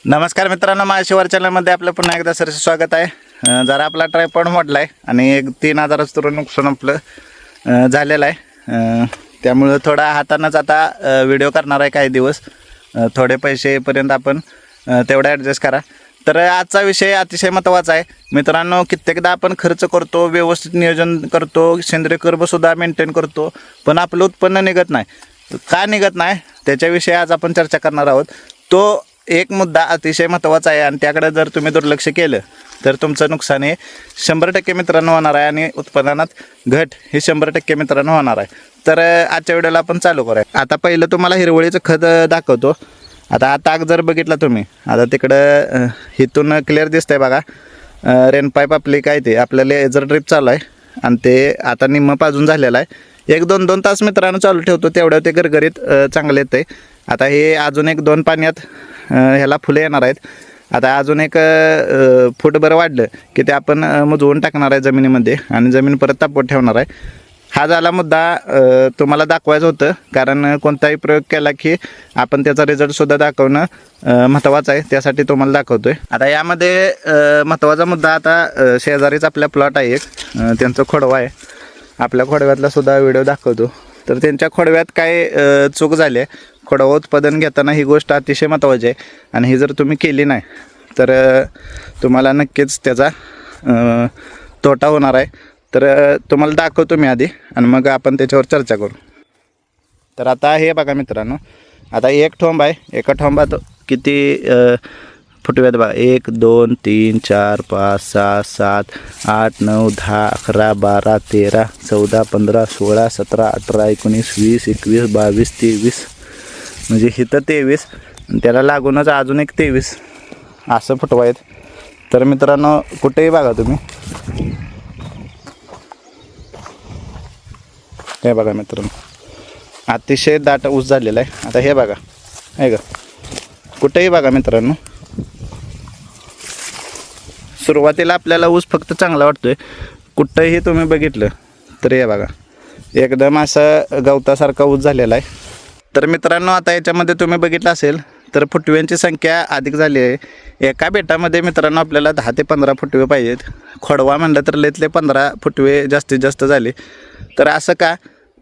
नमस्कार मित्रांनो, माळशिवार चॅनलमध्ये आपलं पुन्हा एकदा सरसे स्वागत आहे। जरा आपला ट्रायपॉड मोडला आहे आणि एक 3,000चं तर नुकसान आपलं झालेलं आहे। त्यामुळं थोडा हातानंच आता व्हिडिओ करणार आहे काही दिवस। थोडे पैसेपर्यंत आपण तेवढा ॲडजस्ट करा। तर आजचा विषय अतिशय महत्त्वाचा आहे मित्रांनो। कित्येकदा आपण खर्च करतो, व्यवस्थित नियोजन करतो, सेंद्रिय कर्बसुद्धा मेंटेन करतो, पण आपलं उत्पन्न निघत नाही। का निघत नाही त्याच्याविषयी आज आपण चर्चा करणार आहोत। तो एक मुद्दा अतिशय महत्त्वाचा आहे आणि त्याकडे जर तुम्ही दुर्लक्ष केलं तर तुमचं नुकसान हे 100% मित्रांनो होणार आहे आणि उत्पादनात घट हे 100% मित्रांनो होणार आहे। तर आजच्या व्हिडिओला आपण चालू करूया। आता पहिलं तुम्हाला हिरवळीचं खत दाखवतो। आता ताक जर बघितला तुम्ही, आता तिकडं इथून क्लिअर दिसतंय बघा। रेन पाईप आपली काय ते आपलं लेझर ड्रिप चालू आहे आणि ते आता निम्म पाजून झालेलं आहे। 1-2 तास मित्रांनो चालू ठेवतो, तेवढ्या ते गरगरीत चांगले येते। आता हे अजून 1-2 पाण्यात ह्याला फुले येणार आहेत। आता अजून एक फूटभर वाढलं की ते आपण मुजवून टाकणार आहे जमिनीमध्ये आणि जमीन परत तापवत ठेवणार आहे। हा झाला मुद्दा तुम्हाला दाखवायचं होतं, कारण कोणताही प्रयोग केला की आपण त्याचा रिझल्टसुद्धा दाखवणं महत्त्वाचं आहे, त्यासाठी तुम्हाला दाखवतोय। आता यामध्ये महत्त्वाचा मुद्दा, आता शेजारीच आपल्या प्लॉट आहे एक, त्यांचं खोडवा आहे। आपल्या खोडव्यातला सुद्धा व्हिडिओ दाखवतो। तर त्यांच्या खोडव्यात काय चूक झाली आहे, खोडवा उत्पादन घेताना ही गोष्ट अतिशय महत्त्वाची आहे आणि ही जर तुम्ही केली नाही तर तुम्हाला नक्कीच त्याचा तोटा होणार आहे। तर तुम्हाला दाखवतो मी आधी आणि मग आपण त्याच्यावर चर्चा करू। तर आता हे बघा मित्रांनो, आता एक ठोंब आहे, एका ठोंबात किती फुटव्यात बघा, 1 2 3 4 5 6 7 8 9 10 11 12 13 14 15 16 17 18 19 20 21 22 23, म्हणजे इथं 23 आणि त्याला लागूनच अजून एक 23 असं फुटवा आहेत। तर मित्रांनो कुठेही बघा तुम्ही, हे बघा मित्रांनो अतिशय दाट ऊस झालेला आहे। आता हे बघा, आहे का, कुठेही बघा मित्रांनो, सुरुवातीला आपल्याला ऊस फक्त चांगला वाटतोय, कुठंही तुम्ही बघितलं तर हे बघा एकदम असं गवतासारखा ऊस झालेला आहे। तर मित्रांनो आता याच्यामध्ये तुम्ही बघितलं असेल तर फुटव्यांची संख्या अधिक झाली आहे। एका बेटामध्ये मित्रांनो आपल्याला 10 ते 15 फुटवे पाहिजेत। खोडवा म्हणलं तर लयतले 15 फुटवे जास्तीत जास्त झाले। तर असं का,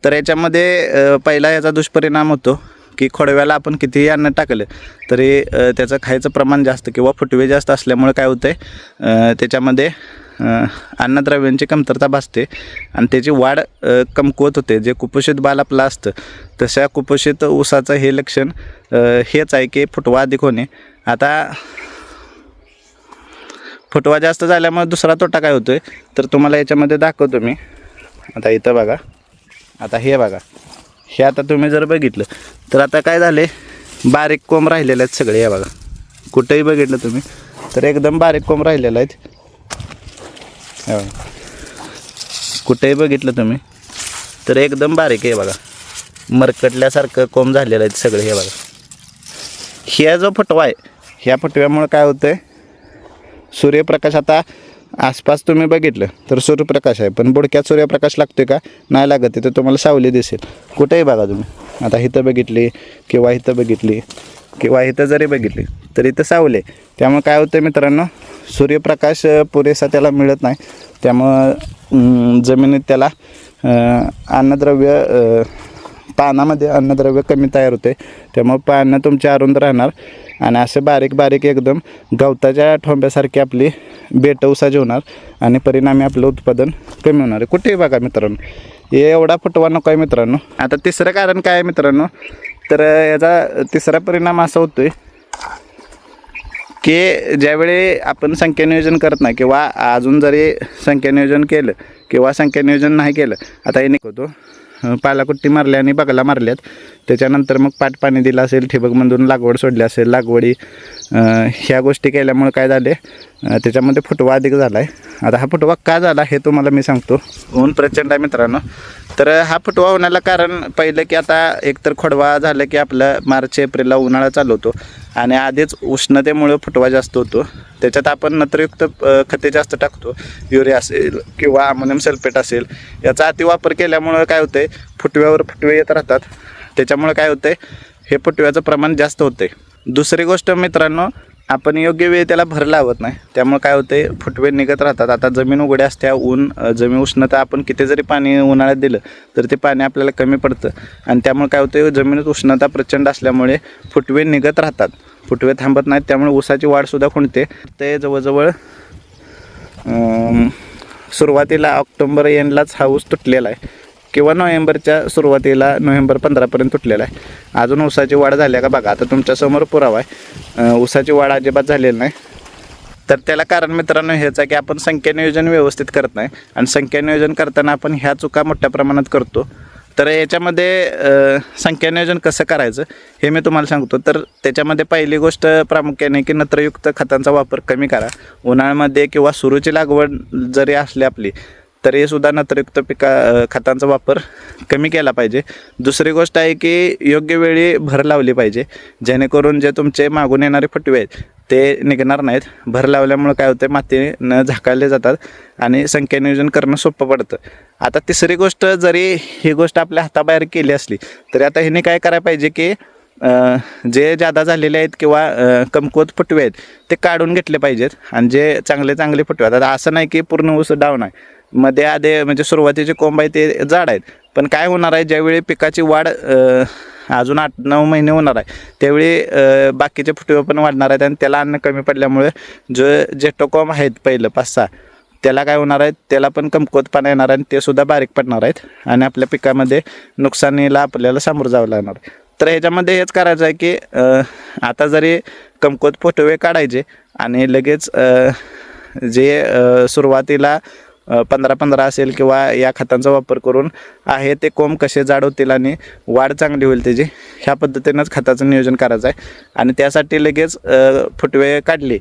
तर याच्यामध्ये पहिला याचा दुष्परिणाम होतो की खोडव्याला आपण कितीही अन्न टाकलं तरी त्याचं खायचं प्रमाण जास्त किंवा फुटवे जास्त असल्यामुळे काय होतं आहे, त्याच्यामध्ये अन्नद्रव्यांची कमतरता भासते आणि त्याची वाढ कमकुवत होते। जे कुपोषित बाल आपलं असतं तशा कुपोषित ऊसाचं हे लक्षण हेच आहे की फुटवा अधिक होणे। आता फुटवा जास्त झाल्यामुळे दुसरा तोटा काय होतो आहे तर तुम्हाला याच्यामध्ये दाखवतो मी। आता इथं बघा, आता हे बघा, हे आता तुम्ही जर बघितलं तर आता काय झाले, बारीक कोंब राहिलेले आहेत सगळे। हे बघा, कुठेही बघितलं तुम्ही तर एकदम बारीक कोंब राहिलेला आहेत। हे बघा, कुठेही बघितलं तुम्ही तर एकदम बारीक आहे बघा, मरकटल्यासारखं कोंब झालेलं आहेत सगळे। हे बघा, ह्या जो फुटवा आहे, ह्या फुटव्यामुळे काय होतं आहे, सूर्यप्रकाश आता आसपास तुम्ही बघितलं तर सूर्यप्रकाश आहे, पण बुडक्यात सूर्यप्रकाश लागतोय का, नाही लागत, तिथं तुम्हाला सावली दिसेल। कुठेही बघा तुम्ही, आता इथं बघितली किंवा इथं बघितली किंवा इथं जरी बघितली तरी इथं सावले। त्यामुळे काय होतं मित्रांनो, सूर्यप्रकाश पुरेसा त्याला मिळत नाही, त्यामुळं जमिनीत त्याला अन्नद्रव्य, पानामध्ये अन्नद्रव्य कमी तयार होते, त्यामुळे पानं तुमचे अरुंद राहणार आणि असे बारीक बारीक एकदम गवताच्या ठोंब्यासारखी आपली बेट ऊसाची होणार आणि परिणामी आपलं उत्पादन कमी होणार आहे। कुठेही बघा मित्रांनो, हे एवढा फुटवा नको आहे मित्रांनो। आता तिसरं कारण काय आहे मित्रांनो, तर याचा तिसरा परिणाम असा होतो आहे की ज्यावेळी आपण संख्या नियोजन करत नाही किंवा अजून जरी संख्या नियोजन केलं किंवा संख्या नियोजन नाही केलं, आता हे होतो पालाकुट्टी मारली आणि बगला मारल्यात, त्याच्यानंतर मग पाट पाणी दिलं असेल, ठिबकमधून लागवड सोडली असेल, लागवडी ह्या गोष्टी केल्यामुळे काय झाले, त्याच्यामध्ये फुटवा अधिक झाला आहे। आता हा फुटवा का झाला हे तुम्हाला मी सांगतो। ऊन प्रचंड आहे मित्रांनो, तर हा फुटवा होण्याला कारण पहिलं की आता एकतर खोडवा झालं की आपलं मार्च एप्रिलला उन्हाळा चालू होतो आणि आधीच उष्णतेमुळे फुटवा जास्त होतो। त्याच्यात आपण नत्रयुक्त खते जास्त टाकतो, युरिया असेल किंवा अमोनियम सल्फेट असेल, याचा अतिवापर केल्यामुळे काय होतं आहे, फुटव्यावर फुटवे येत राहतात, त्याच्यामुळे काय होतं आहे, हे फुटव्याचं प्रमाण जास्त होतं आहे। दुसरी गोष्ट मित्रांनो, आपण योग्य वेळी त्याला भर लावत नाही, त्यामुळे काय होते फुटवे निघत राहतात. आता जमीन उघड्या असत्या, जमीन उष्णता आपण किती जरी पाणी उन्हाळ्यात दिलं तर ते पाणी आपल्याला कमी पडतं आणि त्यामुळे काय होते जमिनीत उष्णता प्रचंड असल्यामुळे फुटवे निघत राहतात, फुटवे थांबत नाहीत. त्यामुळे ऊसाची वाढसुद्धा खुंटते. ते जवळजवळ सुरुवातीला ऑक्टोबर एंडलाच हा ऊस तुटलेला आहे किंवा नोव्हेंबरच्या सुरुवातीला नोव्हेंबर 15पर्यंत तुटलेला आहे. अजून ऊसाची वाढ झाली का बघा, आता तुमच्यासमोर पुरावा आहे ऊसाची वाढ अजिबात झालेली नाही. तर त्याला कारण मित्रांनो हेच आहे की आपण संख्या नियोजन व्यवस्थित करत नाही आणि संख्या नियोजन करताना आपण ह्या चुका मोठ्या प्रमाणात करतो. तर याच्यामध्ये संख्या नियोजन कसं करायचं हे मी तुम्हाला सांगतो. तर त्याच्यामध्ये पहिली गोष्ट प्रामुख्याने की नत्रयुक्त खतांचा वापर कमी करा. उन्हाळ्यामध्ये किंवा सुरूची लागवड जरी असली आपली तरी सुद्धा नत्रयुक्त खतांचा वापर कमी केला पाहिजे. दुसरी गोष्ट आहे की योग्य वेळी भर लावली पाहिजे, जेणेकरून जे तुमचे मागून येणारे फुटवे आहेत ते निघणार नाहीत. भर लावल्यामुळे काय होतं मातीनं झाकाळले जातात आणि संख्या नियोजन करणं सोपं पडतं. आता तिसरी गोष्ट, जरी ही गोष्ट आपल्या हाताबाहेर केली असली तरी आता ह्याने काय करायला पाहिजे की जे जादा झालेले आहेत किंवा कमकुवत फुटवे आहेत ते काढून घेतले पाहिजेत आणि जे चांगले फुटवे आहेत, आता असं नाही की पूर्ण ऊस डाऊन आहे, मध्ये आधे म्हणजे सुरुवातीचे कोंब आहे ते जाड आहेत, पण काय होणार आहे ज्यावेळी पिकाची वाढ अजून 8-9 महिने होणार आहे त्यावेळी बाकीचे फुटवे पण वाढणार आहेत आणि त्याला अन्न कमी पडल्यामुळे जे टोकोम आहेत पहिलं 5-6 त्याला काय होणार आहे, त्याला पण कमकुवतपणा येणार आहे आणि ते सुद्धा बारीक पडणार आहेत आणि आपल्या पिकामध्ये नुकसानीला आपल्याला सामोरं जावं लागणार. तर ह्याच्यामध्ये हेच करायचं आहे की आता जरी कमकुवत फुटवे काढायचे आणि लगेच जे सुरुवातीला 15-15 असेल किंवा या खतांचा वापर करून आहे ते कोंब कसे जाड होतील आणि वाढ चांगली होईल त्याची, ह्या पद्धतीनंच खताचं नियोजन करायचं आहे. आणि त्यासाठी लगेच फुटवे काढले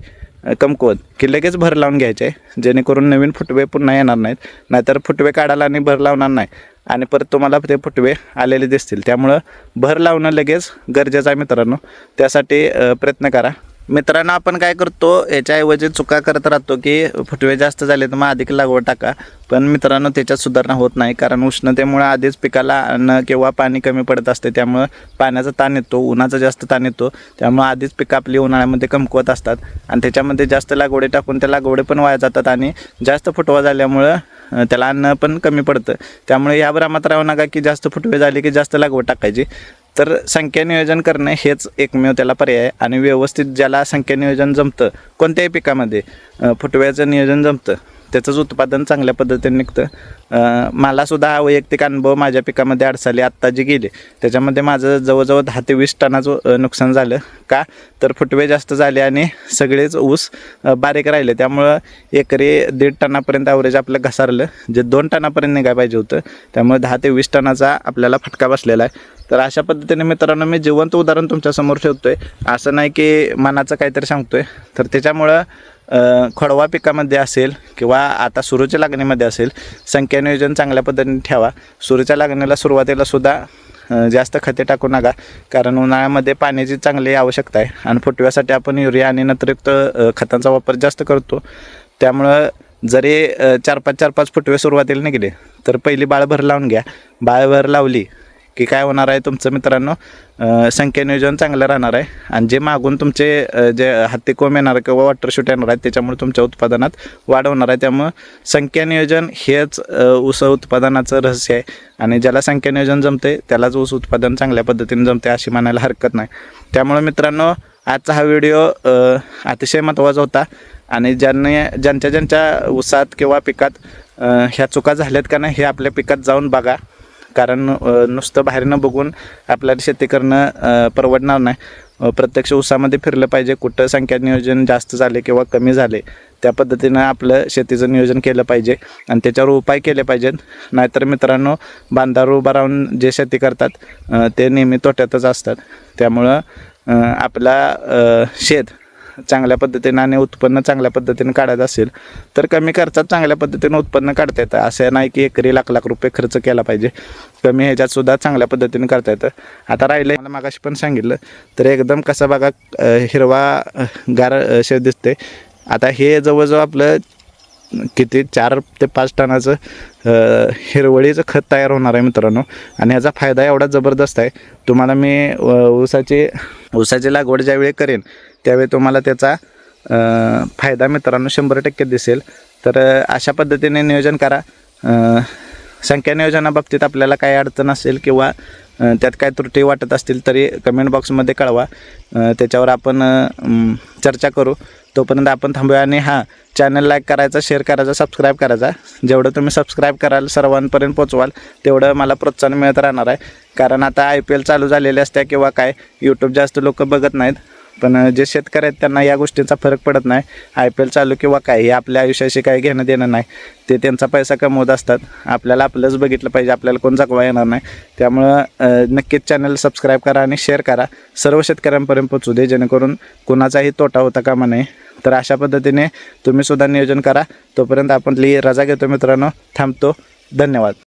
कमकुवत की लगेच भर लावून घ्यायचे आहे, जेणेकरून नवीन फुटवे पुन्हा येणार नाहीत. नाहीतर फुटवे काढायला आणि भर लावणार नाही आणि परत तुम्हाला ते फुटवे आलेले दिसतील. त्यामुळं भर लावणं लगेच गरजेचं आहे मित्रांनो, त्यासाठी प्रयत्न करा. मित्रांनो आपण काय करतो याच्याऐवजी चुका करत राहतो की फुटवे जास्त झाले तर मग अधिक लागवड टाका, पण मित्रांनो त्याच्यात सुधारणा होत नाही. कारण उष्णतेमुळे आधीच पिकाला अन्न किंवा पाणी कमी पडत असते, त्यामुळं पाण्याचा ताण येतो, उन्हाचा जास्त ताण येतो, त्यामुळे आधीच पिकं आपली उन्हाळ्यामध्ये कमकुवत असतात आणि त्याच्यामध्ये जास्त लागवडी टाकून त्या लागवडी पण वाया जातात आणि जास्त फुटवा झाल्यामुळं त्याला अन्न पण कमी पडतं. त्यामुळे या भ्रमात राहू नका की जास्त फुटवे झाले की जास्त लागवड टाकायची. तर संख्या नियोजन करणे हेच एकमेव त्याला पर्याय आहे आणि व्यवस्थित ज्याला संख्या नियोजन जमतं, कोणत्याही पिकामध्ये फुटव्याचं नियोजन जमतं त्याचंच उत्पादन चांगल्या पद्धतीने निघतं. मलासुद्धा हा वैयक्तिक अनुभव माझ्या पिकामध्ये अडसाली आत्ता जे गेले त्याच्यामध्ये माझं जवळजवळ 10 ते 20 टनाचं नुकसान झालं. का तर फुटवे जास्त झाले आणि सगळेच ऊस बारीक राहिले, त्यामुळं एकरी 1.5 टनापर्यंत ॲव्हरेज आपलं घसारलं, जे 2 टनापर्यंत निघायला पाहिजे होतं. त्यामुळे 10 ते 20 टनाचा आपल्याला फटका बसलेला आहे. तर अशा पद्धतीने मित्रांनो मी जिवंत उदाहरण तुमच्यासमोर ठेवतो आहे, असं नाही की मनाचं काहीतरी सांगतो आहे. तर त्याच्यामुळं खोडवा पिकामध्ये असेल किंवा आता सुरूच्या लागणीमध्ये असेल संख्या नियोजन चांगल्या पद्धतीने ठेवा. सुरूच्या लागणीला सुरुवातीला सुद्धा जास्त खते टाकू नका, कारण उन्हाळ्यामध्ये पाण्याची चांगली आवश्यकता आहे आणि फुटव्यासाठी आपण युरिया आणि नत्रयुक्त खतांचा वापर जास्त करतो. त्यामुळं जरी 4-5 फुटवे सुरुवातीला निघले तर पहिली बाळभर लावून घ्या. बाळभर लावली की काय होणार आहे तुमचं मित्रांनो, संख्या नियोजन चांगलं राहणार आहे आणि जे मागून तुमचे जे हत्ती कोंब येणार किंवा वॉटर शूट येणार आहेत त्याच्यामुळे तुमच्या उत्पादनात वाढ होणार आहे. त्यामुळं संख्या नियोजन हेच ऊस उत्पादनाचं रहस्य आहे आणि ज्याला संख्या नियोजन जमते त्यालाच ऊस उत्पादन चांगल्या पद्धतीने जमते अशी म्हणायला हरकत नाही. त्यामुळे मित्रांनो आजचा हा व्हिडिओ अतिशय महत्त्वाचा होता आणि ज्यांच्या ऊसात किंवा पिकात ह्या चुका झाल्यात का नाही हे आपल्या पिकात जाऊन बघा, कारण नुसतं बाहेरनं बघून आपल्याला शेती करणं परवडणार नाही. प्रत्यक्ष ऊसामध्ये फिरलं पाहिजे, कुठं संख्या नियोजन जास्त झाले किंवा कमी झाले त्या पद्धतीनं आपलं शेतीचं नियोजन केलं पाहिजे आणि त्याच्यावर उपाय केले पाहिजेत. नाहीतर मित्रांनो बांधावर उभा राहून जे शेती करतात ते नेहमी तोट्यातच असतात. त्यामुळं आपला शेत चांगल्या पद्धतीनं आणि उत्पन्न चांगल्या पद्धतीनं काढायचं असेल तर कमी खर्चात चांगल्या पद्धतीनं उत्पन्न काढता येतं. असं नाही की एकरी लाख रुपये खर्च केला पाहिजे, कमी ह्याच्यात सुद्धा चांगल्या पद्धतीनं करता येतं. आता राहिलं मला मागाशी पण सांगितलं तर एकदम कसं बघा हिरवा गार शेत दिसते. आता हे जवळजवळ आपलं किती 4 ते 5 टनाचं हिरवळीचं खत तयार होणार आहे मित्रांनो आणि ह्याचा फायदा एवढा जबरदस्त आहे. तुम्हाला मी ऊसाची लागवड ज्यावेळी करेन त्यावेळी तुम्हाला त्याचा फायदा मित्रांनो 100% दिसेल. तर अशा पद्धतीने नियोजन करा. संख्या नियोजनाबाबतीत आपल्याला काही अडचण असेल किंवा त्यात काय त्रुटी वाटत असतील तरी कमेंट बॉक्समध्ये कळवा. त्याच्यावर आपण चर्चा करू. तोपर्यंत आपण थांबूया. आणि चॅनल लाईक करायचा, शेअर करायचा, सबस्क्राईब करायचा. जेवढं तुम्ही सबस्क्राईब कराल, सर्वांपर्यंत पोचवाल, तेवढं मला प्रोत्साहन मिळत राहणार आहे. कारण आता IPL चालू झालेले असते किंवा काय यूट्यूब जास्त लोक बघत नाहीत, पण जे शेतकरी आहेत त्यांना या गोष्टींचा फरक पडत नाही. IPL चालू किंवा काय हे आपल्या आयुष्याशी काही घेणं देणं नाही. ते त्यांचा पैसा कमवत असतात. आपल्याला आपलंच बघितलं पाहिजे, आपल्याला कोण जगवा येणार नाही. त्यामुळं नक्कीच चॅनल सबस्क्राईब करा आणि शेअर करा. सर्व शेतकऱ्यांपर्यंत पोचू दे, जेणेकरून कोणाचाही तोटा होता कामा नये. तर अशा पद्धतीने तुम्ही सुद्धा नियोजन करा. तोपर्यंत आपण रजा घेतो मित्रांनो. थांबतो. धन्यवाद.